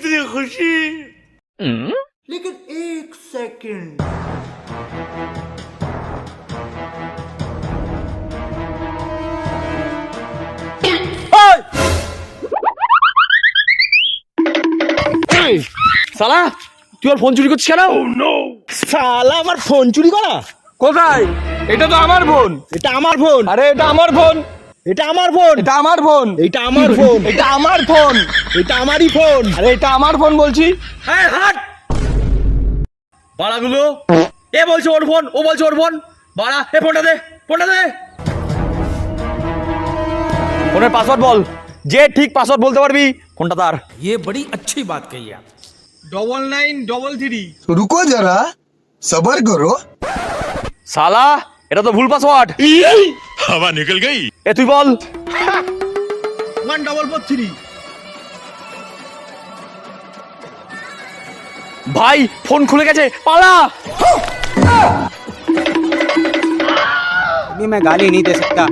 कितनी खुशी। लेकिन एक सेकंड, শালা তুই আর ফোন চুরি করছিস কেন? শালা আমার ফোন চুরি করা? কোথায়? এটা তো আমার ফোন। এটা আমার ফোন। আরে এটা আমার ফোন। এটা আমার ফোন। এটা আমার ফোন। এটা আমার ফোন। এটা আমার ফোন। এটা আমারই ফোন। আরে এটা আমার ফোন বলছি। হ্যাঁ হাট বাড়াগুলো। এ বলছে ওর ফোন, ও বলছে ওর ফোন। বাড়া এ ফোনটা দে, ফোনটা দে। ফোনের পাসওয়ার্ড বল। যে ঠিক পাসওয়ার্ড বলতে পারবি ফোনটা তার। ये बड़ी अच्छी बात कही आप। 9933। रुको जरा सबर करो। শালা এটা তো ভুল পাসওয়ার্ড। हवा निकल गई। এ তুই বল। 1443। ভাই ফোন খুলে গেছে, পালা। अभी मैं गाली नहीं दे सकता।